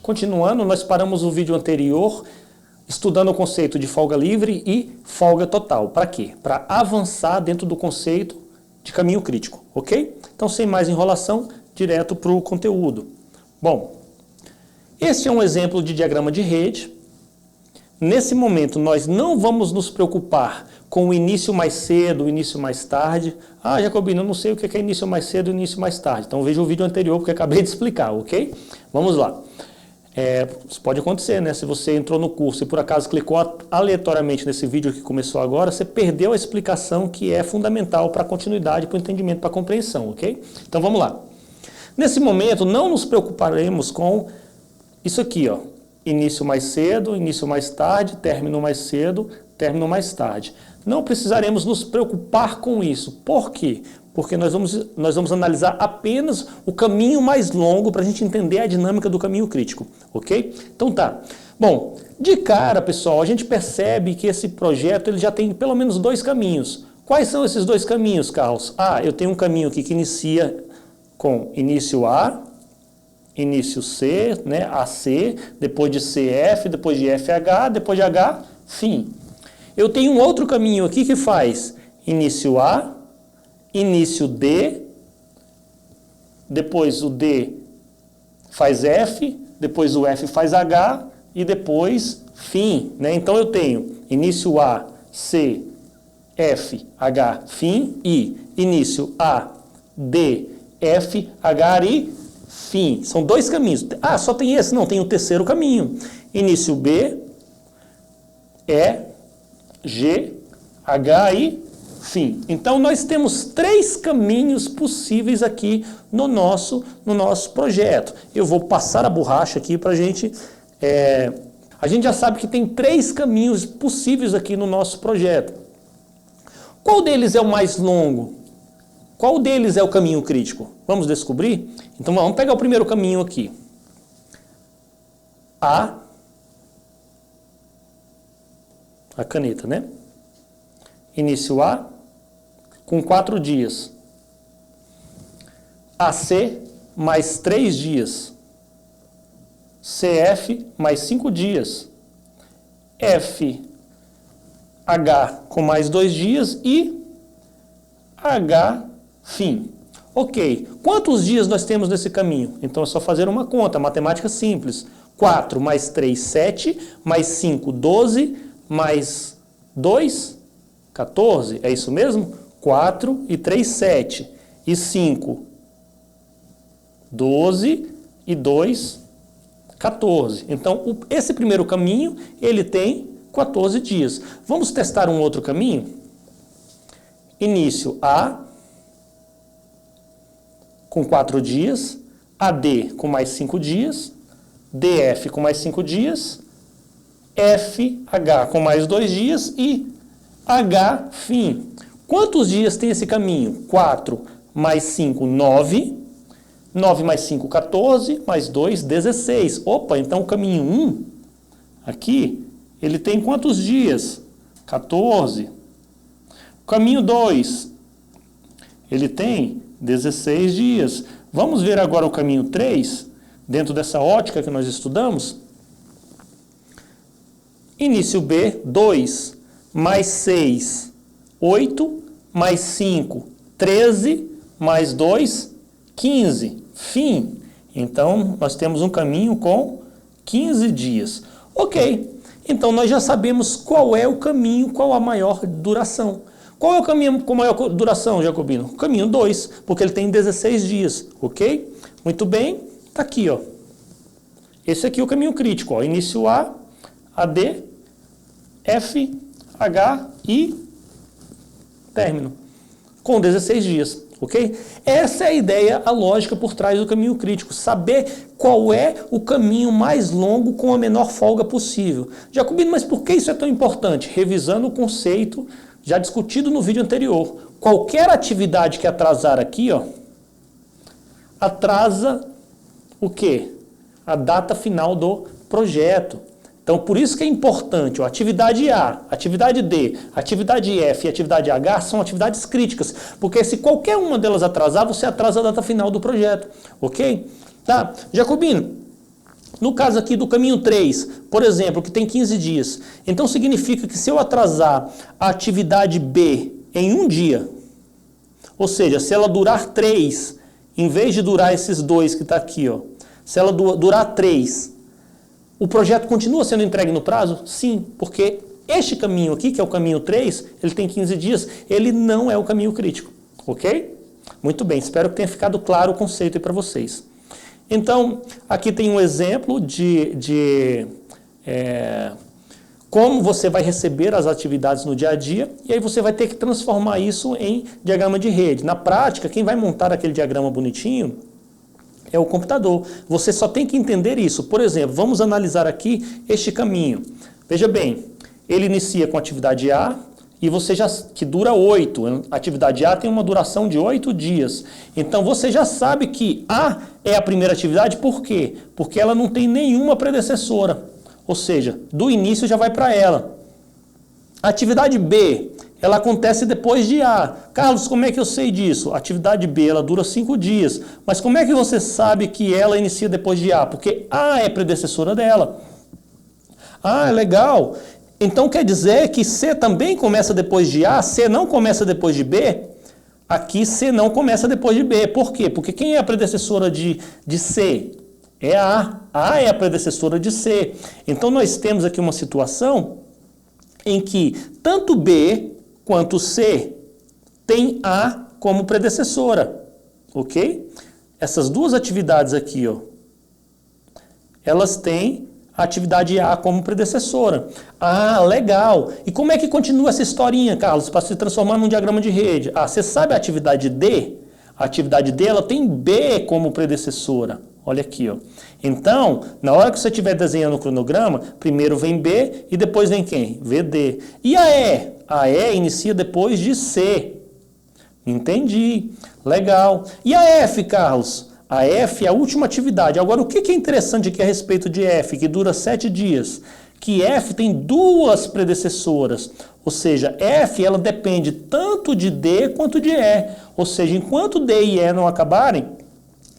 Continuando, nós paramos o vídeo anterior estudando o conceito de folga livre e folga total. Para quê? Para avançar dentro do conceito de caminho crítico, ok? Então, sem mais enrolação, direto para o conteúdo. Bom, este é um exemplo de diagrama de rede. Nesse momento, nós não vamos nos preocupar com o início mais cedo, o início mais tarde. Ah, Jacobino, eu não sei o que é início mais cedo e início mais tarde. Então, veja o vídeo anterior, porque eu acabei de explicar, ok? Vamos lá. Isso pode acontecer, né? Se você entrou no curso e por acaso clicou aleatoriamente nesse vídeo que começou agora, você perdeu a explicação que é fundamental para a continuidade, para o entendimento, para a compreensão, ok? Então vamos lá. Nesse momento, não nos preocuparemos com isso aqui, ó. Início mais cedo, início mais tarde, término mais cedo, término mais tarde. Não precisaremos nos preocupar com isso. Por quê? Porque nós vamos analisar apenas o caminho mais longo para a gente entender a dinâmica do caminho crítico, ok? Então tá. Bom, de cara, pessoal, a gente percebe que esse projeto ele já tem pelo menos dois caminhos. Quais são esses dois caminhos, Carlos? Eu tenho um caminho aqui que inicia com início A, início C, né, AC, depois de CF, depois de FH, depois de H, fim. Eu tenho um outro caminho aqui que faz início A, início D, depois o D faz F, depois o F faz H e depois fim, né? Então eu tenho início A, C, F, H, fim e início A, D, F, H e fim. São dois caminhos. Só tem esse? Não, tem o terceiro caminho. Início B, E, G, H e fim. Então, nós temos três caminhos possíveis aqui no nosso projeto. Eu vou passar a borracha aqui para a gente... A gente já sabe que tem três caminhos possíveis aqui no nosso projeto. Qual deles é o mais longo? Qual deles é o caminho crítico? Vamos descobrir? Então, vamos pegar o primeiro caminho aqui. A caneta, né? Início A, com 4 dias. AC, mais 3 dias. CF, mais 5 dias. FH, com mais 2 dias. E H, fim. Ok. Quantos dias nós temos nesse caminho? Então é só fazer uma conta, matemática simples. 4 mais 3, 7, mais 5, 12, mais 2, 14. É isso mesmo? 4 e 3, 7. E 5, 12 e 2, 14. Então, esse primeiro caminho, ele tem 14 dias. Vamos testar um outro caminho? Início A, com 4 dias, AD com mais 5 dias, DF com mais 5 dias, FH com mais 2 dias e H, fim. Quantos dias tem esse caminho? 4 mais 5, 9. 9 mais 5, 14. Mais 2, 16. Opa, então o caminho 1, aqui, ele tem quantos dias? 14. O caminho 2, ele tem 16 dias. Vamos ver agora o caminho 3, dentro dessa ótica que nós estudamos. Início B, 2, mais 6, 8, mais 5, 13, mais 2, 15. Fim. Então, nós temos um caminho com 15 dias. Ok. Então, nós já sabemos qual é o caminho, qual a maior duração. Qual é o caminho com maior duração, Jacobino? O caminho 2, porque ele tem 16 dias, ok? Muito bem, está aqui, ó. Esse aqui é o caminho crítico, ó. Início A, AD, F, H e término, com 16 dias, ok? Essa é a ideia, a lógica por trás do caminho crítico, saber qual é o caminho mais longo com a menor folga possível. Jacobino, mas por que isso é tão importante? Revisando o conceito já discutido no vídeo anterior. Qualquer atividade que atrasar aqui, ó, atrasa o quê? A data final do projeto. Então, por isso que é importante, ó, atividade A, atividade D, atividade F e atividade H são atividades críticas, porque se qualquer uma delas atrasar, você atrasa a data final do projeto, ok? Tá? Jacobino, No caso aqui do caminho 3, por exemplo, que tem 15 dias, então significa que se eu atrasar a atividade B em um dia, ou seja, se ela durar 3, em vez de durar esses 2 que está aqui, ó, se ela durar 3, o projeto continua sendo entregue no prazo? Sim, porque este caminho aqui, que é o caminho 3, ele tem 15 dias, ele não é o caminho crítico, ok? Muito bem, espero que tenha ficado claro o conceito aí para vocês. Então, aqui tem um exemplo de como você vai receber as atividades no dia a dia, e aí você vai ter que transformar isso em diagrama de rede. Na prática, quem vai montar aquele diagrama bonitinho é o computador. Você só tem que entender isso. Por exemplo, vamos analisar aqui este caminho. Veja bem, ele inicia com a atividade A, e você já, que dura 8. A atividade A tem uma duração de 8 dias. Então você já sabe que A é a primeira atividade, por quê? Porque ela não tem nenhuma predecessora. Ou seja, do início já vai para ela. A atividade B, ela acontece depois de A. Carlos, como é que eu sei disso? A atividade B, ela dura 5 dias. Mas como é que você sabe que ela inicia depois de A? Porque A é predecessora dela. Ah, legal. Então quer dizer que C também começa depois de A, C não começa depois de B? Aqui C não começa depois de B. Por quê? Porque quem é a predecessora de C? É A. A é a predecessora de C. Então nós temos aqui uma situação em que tanto B quanto C tem A como predecessora. Ok? Essas duas atividades aqui, ó, elas têm a atividade A como predecessora. Ah, legal. E como é que continua essa historinha, Carlos, para se transformar num diagrama de rede? Ah, você sabe a atividade D? A atividade D, ela tem B como predecessora. Olha aqui, ó. Então, na hora que você estiver desenhando o cronograma, primeiro vem B e depois vem quem? VD. E a E? A E inicia depois de C. Entendi. Legal. E a F, Carlos? A F é a última atividade. Agora, o que é interessante aqui a respeito de F, que dura 7 dias? Que F tem duas predecessoras. Ou seja, F ela depende tanto de D quanto de E. Ou seja, enquanto D e E não acabarem,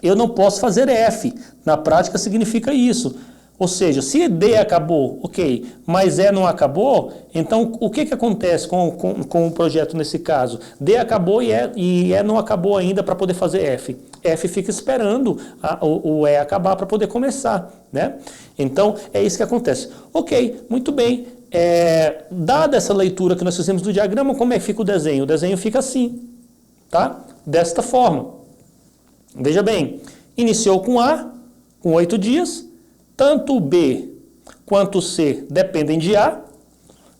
eu não posso fazer F. Na prática significa isso. Ou seja, se D acabou, ok, mas E não acabou, então o que acontece com o projeto nesse caso? D acabou e E não acabou ainda para poder fazer F. F fica esperando o E acabar para poder começar, né? Então, é isso que acontece. Ok, muito bem. Dada essa leitura que nós fizemos do diagrama, como é que fica o desenho? O desenho fica assim, tá? Desta forma. Veja bem, iniciou com A, com 8 dias, tanto B quanto C dependem de A,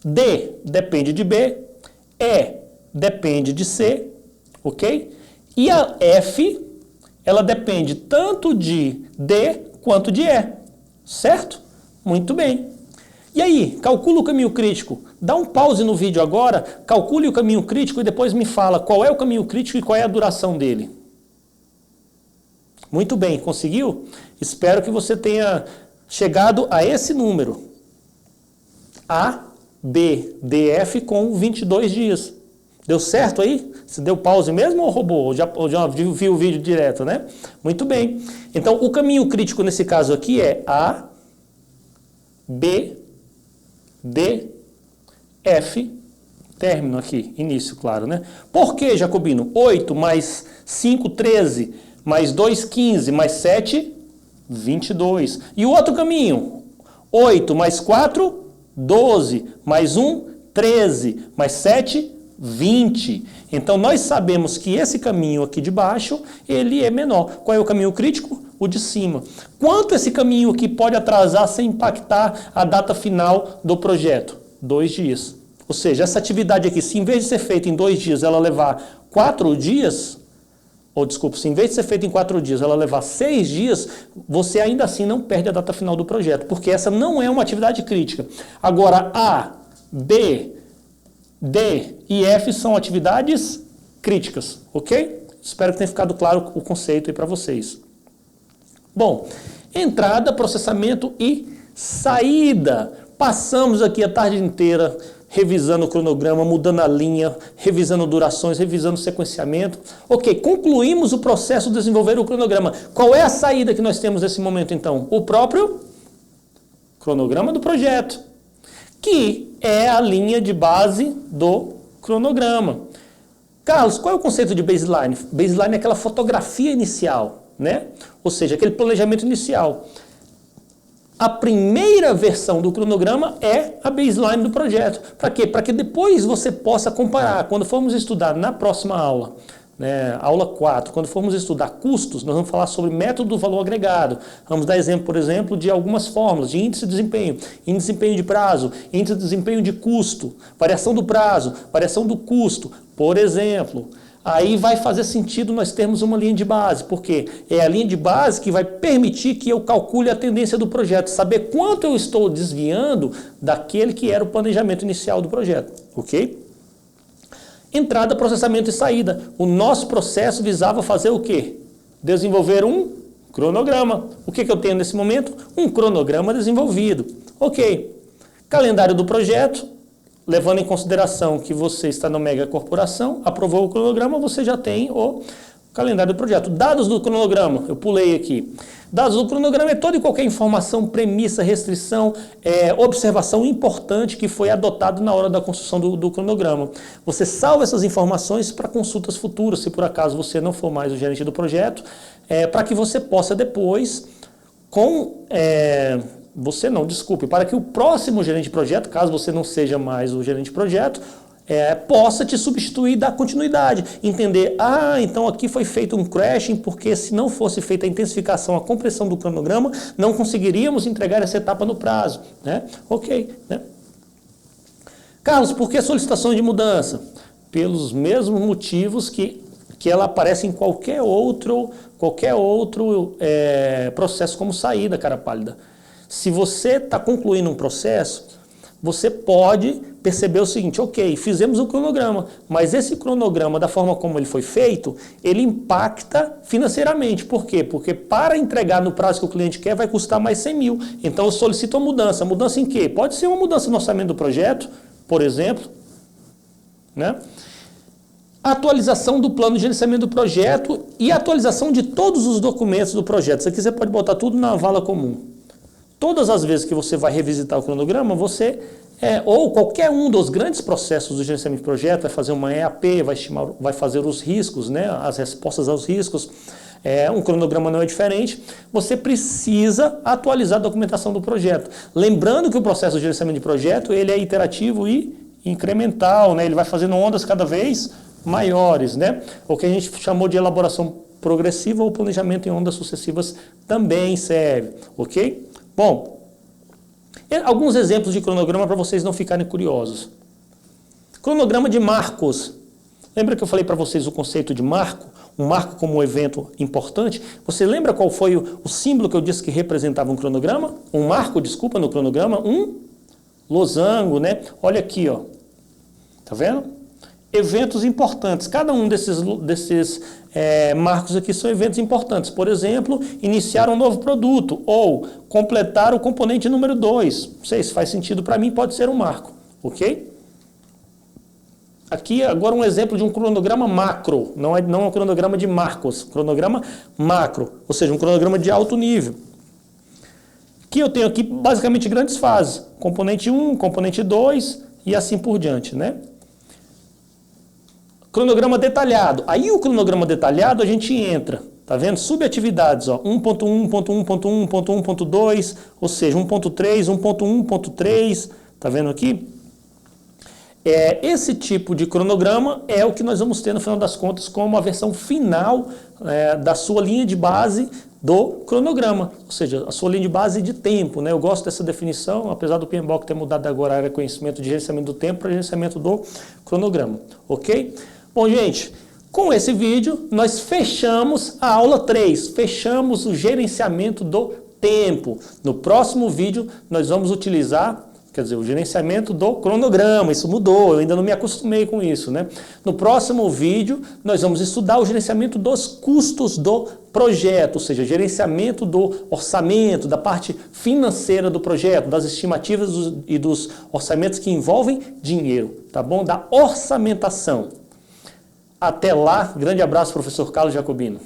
D depende de B, E depende de C, ok? E a F, ela depende tanto de D quanto de E, certo? Muito bem. E aí, calcula o caminho crítico. Dá um pause no vídeo agora, calcule o caminho crítico e depois me fala qual é o caminho crítico e qual é a duração dele. Muito bem, conseguiu? Espero que você tenha chegado a esse número. A, B, D, F com 22 dias. Deu certo aí? Você deu pause mesmo ou roubou? Ou já viu o vídeo direto, né? Muito bem. Então, o caminho crítico nesse caso aqui é A, B, D, F, término aqui, início, claro, né? Por que, Jacobino? 8 mais 5, 13, mais 2, 15, mais 7, 22. E o outro caminho? 8 mais 4, 12, mais 1, 13, mais 7, 20. Então, nós sabemos que esse caminho aqui de baixo, ele é menor. Qual é o caminho crítico? O de cima. Quanto esse caminho aqui pode atrasar sem impactar a data final do projeto? 2 dias. Ou seja, essa atividade aqui, se em vez de ser feita em 2 dias, ela levar 4 dias, ou desculpa, se em vez de ser feita em 4 dias, ela levar 6 dias, você ainda assim não perde a data final do projeto, porque essa não é uma atividade crítica. Agora, A, B, D e F são atividades críticas, ok? Espero que tenha ficado claro o conceito aí para vocês. Bom, entrada, processamento e saída. Passamos aqui a tarde inteira revisando o cronograma, mudando a linha, revisando durações, revisando sequenciamento. Ok, concluímos o processo de desenvolver o cronograma. Qual é a saída que nós temos nesse momento, então? O próprio Cronograma do projeto, que é a linha de base do cronograma. Carlos, qual é o conceito de baseline? Baseline é aquela fotografia inicial, né? Ou seja, aquele planejamento inicial. A primeira versão do cronograma é a baseline do projeto. Para quê? Para que depois você possa comparar. Quando formos estudar na próxima aula, né, aula 4, quando formos estudar custos, nós vamos falar sobre método do valor agregado. Vamos dar exemplo, por exemplo, de algumas fórmulas de índice de desempenho de prazo, índice de desempenho de custo, variação do prazo, variação do custo, por exemplo. Aí vai fazer sentido nós termos uma linha de base, porque é a linha de base que vai permitir que eu calcule a tendência do projeto, saber quanto eu estou desviando daquele que era o planejamento inicial do projeto, ok? Entrada, processamento e saída. O nosso processo visava fazer o quê? Desenvolver um cronograma. O que eu tenho nesse momento? Um cronograma desenvolvido. Ok. Calendário do projeto. Levando em consideração que você está na mega corporação, aprovou o cronograma, você já tem o calendário do projeto. Dados do cronograma, eu pulei aqui. Dados do cronograma é toda e qualquer informação, premissa, restrição, observação importante que foi adotado na hora da construção do cronograma. Você salva essas informações para consultas futuras, se por acaso você não for mais o gerente do projeto, para que você possa depois, para que o próximo gerente de projeto, caso você não seja mais o gerente de projeto, possa te substituir e dar continuidade. Entender, então aqui foi feito um crashing, porque se não fosse feita a intensificação, a compressão do cronograma, não conseguiríamos entregar essa etapa no prazo. Né? Ok. Né? Carlos, por que solicitação de mudança? Pelos mesmos motivos que ela aparece em qualquer outro processo como saída, cara pálida. Se você está concluindo um processo, você pode perceber o seguinte, ok, fizemos o cronograma, mas esse cronograma, da forma como ele foi feito, ele impacta financeiramente. Por quê? Porque para entregar no prazo que o cliente quer, vai custar mais 100 mil. Então eu solicito uma mudança. Mudança em quê? Pode ser uma mudança no orçamento do projeto, por exemplo, né? Atualização do plano de gerenciamento do projeto e atualização de todos os documentos do projeto. Isso aqui você pode botar tudo na vala comum. Todas as vezes que você vai revisitar o cronograma, ou qualquer um dos grandes processos do gerenciamento de projeto, vai fazer uma EAP, vai fazer os riscos, né, as respostas aos riscos, um cronograma não é diferente, você precisa atualizar a documentação do projeto. Lembrando que o processo de gerenciamento de projeto, ele é iterativo e incremental, né, ele vai fazendo ondas cada vez maiores, né, o que a gente chamou de elaboração progressiva ou planejamento em ondas sucessivas também serve, ok? Bom, alguns exemplos de cronograma para vocês não ficarem curiosos. Cronograma de marcos. Lembra que eu falei para vocês o conceito de marco? Um marco como um evento importante. Você lembra qual foi o símbolo que eu disse que representava um cronograma? Um marco, desculpa, no cronograma? Um losango, né? Olha aqui, ó. Tá vendo? Eventos importantes. Cada um desses marcos aqui são eventos importantes. Por exemplo, iniciar um novo produto ou completar o componente número 2. Não sei se faz sentido para mim, pode ser um marco. Ok? Aqui agora um exemplo de um cronograma macro. Não é um cronograma de marcos. Cronograma macro. Ou seja, um cronograma de alto nível. Que eu tenho aqui basicamente grandes fases. Componente 1, componente 2 e assim por diante, né? Cronograma detalhado. Aí o cronograma detalhado a gente entra, tá vendo? Subatividades, ó, 1.1, 1.1, 1.1, 1.1, 1.2, ou seja, 1.3, 1.1, 1.3, tá vendo aqui? Esse tipo de cronograma é o que nós vamos ter no final das contas como a versão final da sua linha de base do cronograma, ou seja, a sua linha de base de tempo, né? Eu gosto dessa definição, apesar do PMBOK ter mudado agora a área de conhecimento de gerenciamento do tempo para gerenciamento do cronograma, ok? Bom, gente, com esse vídeo nós fechamos a aula 3, fechamos o gerenciamento do tempo. No próximo vídeo nós vamos utilizar, o gerenciamento do cronograma. Isso mudou, eu ainda não me acostumei com isso, né? No próximo vídeo nós vamos estudar o gerenciamento dos custos do projeto, ou seja, gerenciamento do orçamento, da parte financeira do projeto, das estimativas e dos orçamentos que envolvem dinheiro, tá bom? Da orçamentação. Até lá, grande abraço, professor Carlos Jacobino.